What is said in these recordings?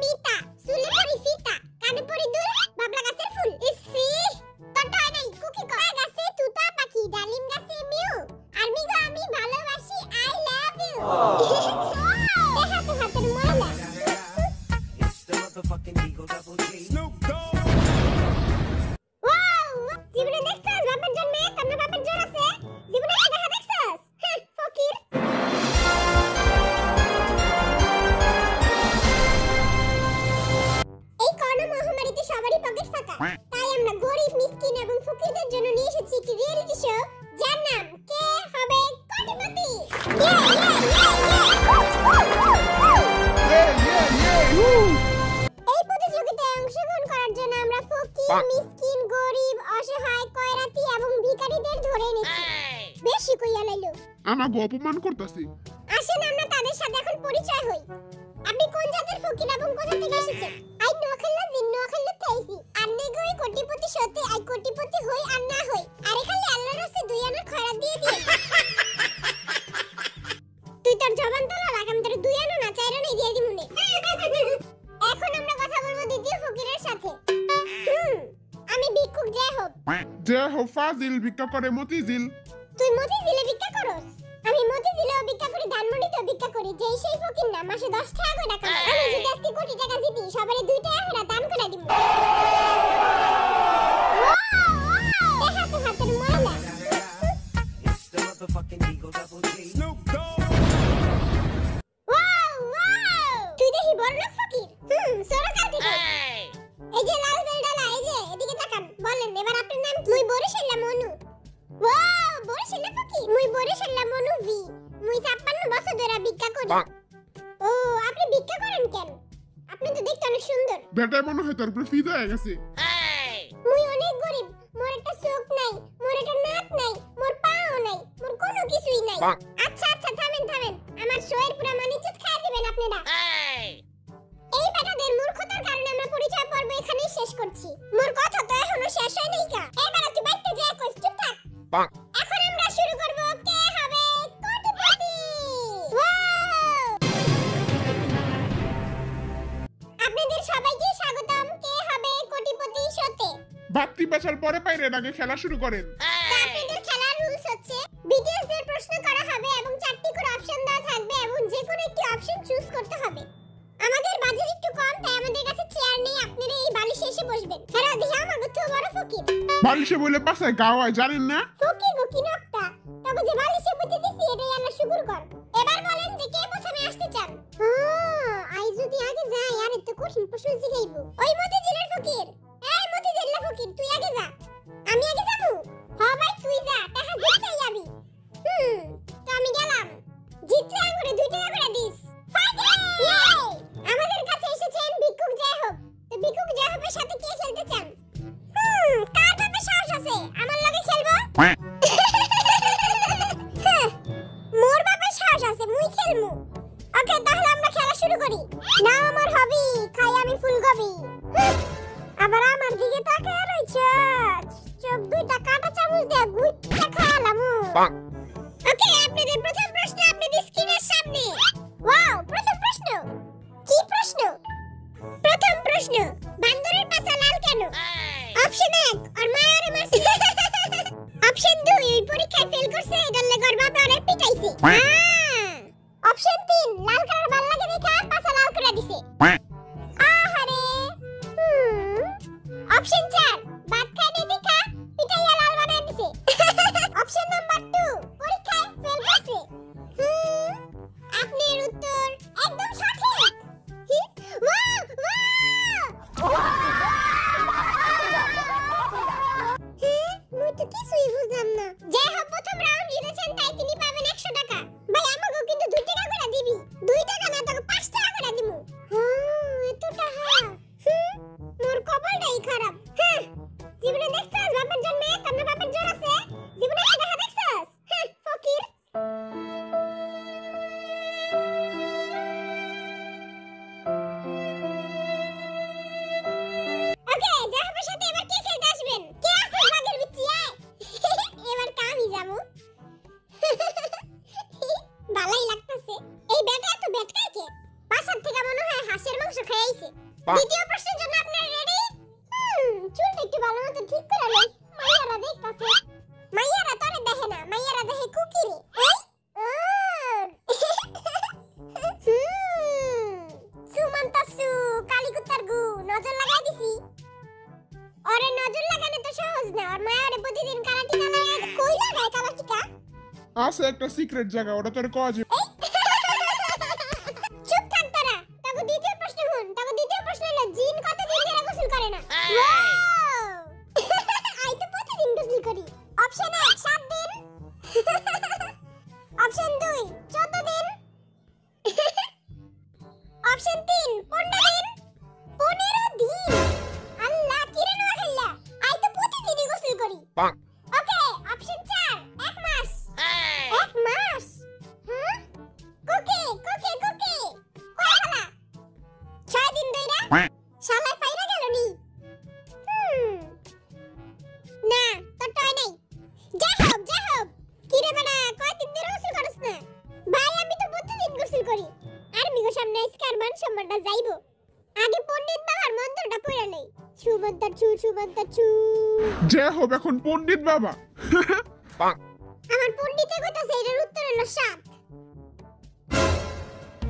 পিতা চুলে পরি ফিতা কানে পরি দুল বাবলা গাছের ফুল ইসি তোটা নাই কুকি কয় গাছে তুতা পাখি ডালিম গাছে মিউ আর মিগো আমি ভালোবাসি আই লাভ ইউ দেখা তো হাতের ময়লা It's the motherfucking Eagle Double G. Snoop Dogg. Wow জীবনে দেখছস বাপের জন্মে তোমরা বাপের জোর আছে জীবনে কি দেখা দেখছস ফকির এই করোনা মহামারীতে সবারই পকেট ফাঁকা তাই আমরা গরিব মিসকিন এবং ফকিরদের জন্য নিয়ে এসেছি একটি রিয়েলিটি শো যার নাম কে হবে কোটিপতি এই প্রতিযোগিতায় অংশগ্রহণ করার জন্য আমরা ফকির মিসকিন গরিব অসহায় কয়রাতি এবং ভিখারিদের ধরে নিয়েছি বেশি কইয়া লাইলো আমাকে অপমান করতেছি। আসেন আমরা তাদের সাথে এখন পরিচয় হই আপনি কোন জাতের ফকির এবং কোথা থেকে এসেছেন আই নোখাল্লা জিন নোখাল্লা তাইছি আন্নে গই কোটিপতি সতে আই কোটিপতি হই আর না হই আরে খালি আল্লাহর রাস্তে দুই আনার খয়রাত দিয়ে দিয়ে তুই তোর জবান তোলা রাখ আমি তোর দুই আনা না চার আনা দিয়ে দিমুনে এখন আমরা কথা বলবো দ্বিতীয় ফকিরের সাথে আমি ভিক্ষুক জয় হোক যে হো ফাজিল ভিক্ষা করে মতিঝিল। তুই মতিঝিলে ভিক্ষা করস আমি মতিঝিলেও ভিক্ষা করি ধানমন্ডিতেও ভিক্ষা করি যে সেই ফকির না মাসে 10 টাকা করে টাকা আমি যদি আজকে কোটি টাকা জিতি সবারে 2 টাকা করে দান করে দিব দেখা তো হাতের ময়লা It's the motherfucking Eagle Double G. Snoop Dogg. তুই দেখি বড়লোক ফকির সরকার থেকে এই যে লাল বেলডালা এই যে এদিকে তাকান বলেন এবার আপনার নাম কি মুই বরিশাল্লা মনু ওয়াও বরিশাল্লা ফকির মুই বরিশাল্লা মনু ভি মুই 56 বছর ধরে ভিক্ষা করি ও আপনি ভিক্ষা করেন কেন আপনি তো দেখতে অনেক সুন্দর বেটায় মনে হয় তোর উপরে ফিদা হয়ে গেছে। মুই অনেক গরিব মোর একটা চোখ নাই মোর একটা নাক নাই মোর পাও নাই মোর কোনো কিছুই নাই আচ্ছা আচ্ছা থামেন থামেন আমার শোয়ের পুরো মানিজ্জত খায় দিবেন আপনারা এই বেটাদের মূর্খতার কারণে আমরা পরিচয় পর্ব এখানেই শেষ করছি মোর কথা তো এখনো শেষ হয় নাই কা এবার তুই বাইতে যা কই চুপ থাক এখন আমরা শুরু করব কে হবে কোটিপতি আপনাদের সবাইকে স্বাগতম কে হবে কোটিপতি শোতে বাত্তি পেছাল পরে পাইরে আগে খেলা শুরু করেন। আপনাদের খেলার রুলস হচ্ছে বিটিএস দের প্রশ্ন করা হবে এবং 4টি করে অপশন দেওয়া থাকবে এবং যে কোনো একটি অপশন চুজ করতে হবে আমাদের বাজেট একটু কম তাই আমাদের কাছে চেয়ার নেই আপনারা এই বালিশে এসে বসবেন হেরা দিহা আমাগো তো বড় ফকির বালিশে বলে পাশায় গাও হয় জানেন না? ফকির গো কি নকটা তবে যে বালিশে বসে দিছি এটাই আল্লাহ শুকর কর এবার বলেন যে কে প্রথমে আসতে চান আই যদি আগে যাই আর এত কঠিন প্রশ্ন জিগাইবো ওই মতিঝিলের ফকির এই মতিঝিলের ফকির তুই আগে যা আমি আগে যাবো হ্যাঁ ভাই তুই যা টাকা জিততেই যাবি তো আমি গেলাম জিতলে আঙ্গুরে 2 টাকা করে দিস আমাদের কাছে এসেছেন ভিক্ষুক জয় হোক তো ভিক্ষুক জয় হোকের সাথে কে খেলতে চান কার বাপে সাহস আছে আমার লগে খেলবো মোর বাপে সাহস আছে মুই খেলমু ওকে তাহলে আমরা খেলা শুরু করি নাও আমার হবি খাই আমি ফুলকপি আবার আমার দিকে তাকায় রইছো চোখ দুইটা কাটা চামচ দিয়ে গুইটা খালামু ওকে আপনাদের প্রথম প্রশ্ন আপনাদের স্ক্রিনের সামনে ওয়াও প্রথম প্রশ্ন কি প্রশ্ন প্রথম প্রশ্ন বান্দরের পাছা লাল কেন অপশন 1 আর মায়ারে মারছে অপশন 2 এই পরীক্ষায় ফেল করছে এডালে গর্বা পরে পিটাইছে অপশন 3 লাল কালার ভাল লাগে দেখা পাছা লাল করে দিছে আহারে অপশন 4 ভাত খাইতে দেখা পিটাইয়া লাল বানাই দিছে অপশন নাম্বার 2 পরীক্ষায় ফেল করছে আপনার উত্তর একদম সঠিক দ্বিতীয় প্রশ্নের জন্য আপনারা রেডি? চুলটা একটু ভালো মতো ঠিক করে নেই। মাইয়ারা দেখতাছে। মাইয়ারা তোরে দেখে না, মাইয়ারা দেখে কুকিরে। সুমন্তাসু কালীকুত্তার গু নজর লাগাই দিছি। ওরে নজর লাগানো তো সহজ না, আর মায়ারে প্রতিদিন কালাটিকা লাগাই। কই লাগায় কালাটিকা? আছে একটা সিক্রেট জায়গা, ওটা তোর কওয়া যাবে। চুপ থাক তোরা। তবে দ্বিতীয় প্রশ্ন শুন। তবে দ্বিতীয় প্রশ্ন হলো জিন কতদিন ধরে গোসল করে না? আই তো প্রতিদিন গোসল করি। অপশন 1 7 দিন। অপশন 2 14 দিন। অপশন 3 15 দিন। 15 দিন। আল্লাহ কিরে না খাইলা। আই তো প্রতিদিনই গোসল করি। ওকে, অপশন 4 1 মাস। 1 মাস? হ্যাঁ? কোকে কোকে কোকে কয় হালা 6 দিন ধইরা শালায় পাইরা গেল নি। না তো টয় নাই। যাই হোক কি রে বানা কয় দিন ধরে গোসল করছ না? ভাই আমি তো প্রতিদিন গোসল করি। আর মিগো সামনে আজকার মান সম্মানটা যাইবো। আগে পণ্ডিত বাবার মন্ত্রটা পড়ে নেই। সুমন্তা চু। যে হোক এখন পণ্ডিত বাবা। আমার পণ্ডিতে কইতাছে এটার উত্তর হলো 7।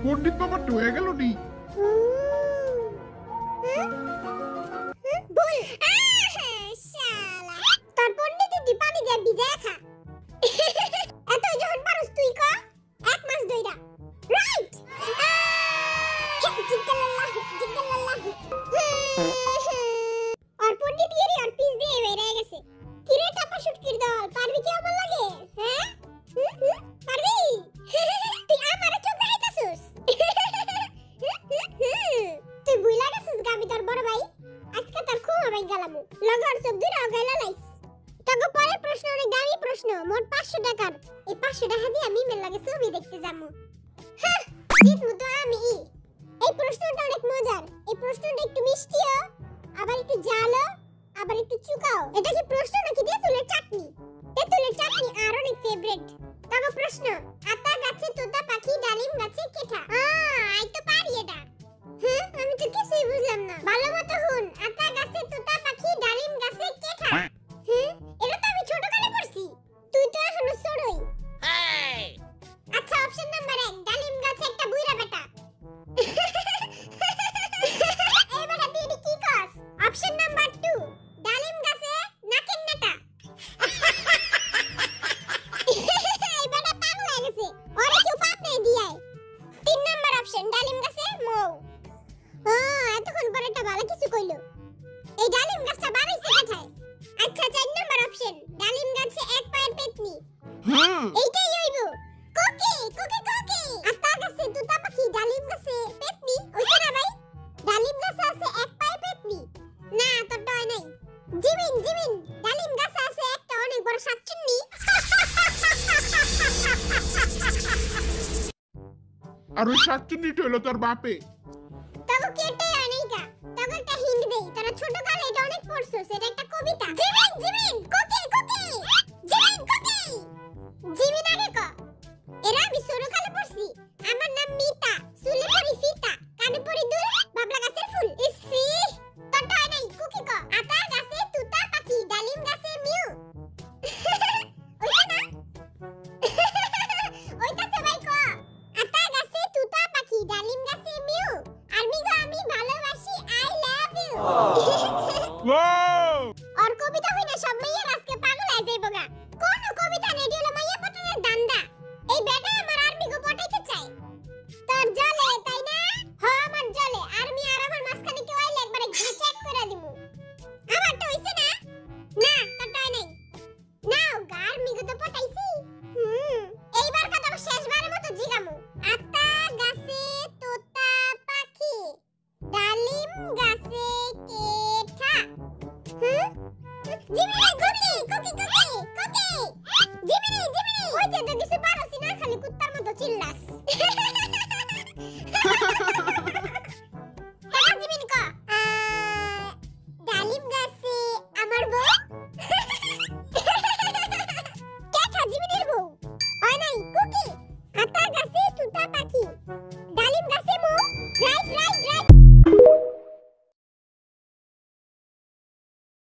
পণ্ডিত বাবা টয়ে গেল নি। ভুল। শালা তোর পণ্ডিতে দি পানি দিয়ে ভিজায় খা। এত যখন পারস তুই ক 1 মাস ধইরা। রাইট। জিজ্ঞাল্লাহ। আর পণ্ডিত গিরি আর পিস দিয়ে বেরিয়ে গেছে। কিরে টাপা শুটকির দল পারবি কি আমার লাগে? হ্যাঁ? পারবি? তুই আমারে চোখ দেখাইতাছস? তুই বুইলা গেছিস গা আমি তোর বড় ভাই। আজকে তোর খুব ভাই গেলামু। লগর চোখ দুইরা গাইলা লাইস। তবে পরের প্রশ্ন অনেক দামি প্রশ্ন। মোট 500 টাকার। এই 500 টাকা দিয়ে আমি মেল লাগে ছবি দেখতে যামু। হ্যাঁ, জিতমু তো আমি। এই প্রশ্নটা অনেক মজার। এই প্রশ্নটা একটু মিষ্টিও, আবার একটু ঝালও, আবার একটু চুকাও। এটা কি প্রশ্ন নাকি তেঁতুলের চাটনি? তেঁতুলের চাটনি আর অনেক ফেভারিট। তবে প্রশ্ন আতা গাছে তোতা পাখি ডালিম গাছে কেঠা। আই তো পারি এটা। হ্যাঁ আমি তো কিছুই বুঝলাম না। ভালো মতো শুন। আতা গাছে তোতা পাখি ডালিম গাছে কেঠা। হ্যাঁ এটা তো আমি ছোটকালে পড়ছি। তুই তো এখনো ছোটই। আচ্ছা অপশন নাম্বার 1 ডালিম গাছে একটা বুইড়া বেটা। এবারে তুই কি কস? অপশন নাম্বার 2 ডালিম গাছে নাকের নাটা। এই বেটা পাগল হয়ে গেছে। ওরে কেউ পাপ নাই দিয়ায়। 3 নাম্বার অপশন ডালিম গাছে মৌ। এতক্ষণ পরে একটা ভালো কিছু কইলো। এই ডালিম গাছটা বাড়াইছে কোথায়? আচ্ছা 4 নাম্বার অপশন ডালিম গাছে এক পায়ের পেতনি। হ্যাঁ এইটাই হইব। কোকে কোকে কোকে আতা গাছে তোতা পাখি ডালিম গাছে পেতনি। ওইটা না ভাই? ডালিম গাছে আছে এক পায়ে পেতনি। না তোর ডয় নাই। জিমিন ডালিম গাছে আছে একটা অনেক বড় শাকচুন্নি। আর ওই শাকচুন্নিটা হলো তোর বাপে। তবে কেটে আনেই কা। তবে একটা হিন্ট দেই। তারা ছোট কালে এটা অনেক পড়ছস। এটা একটা কবিতা। জিমিন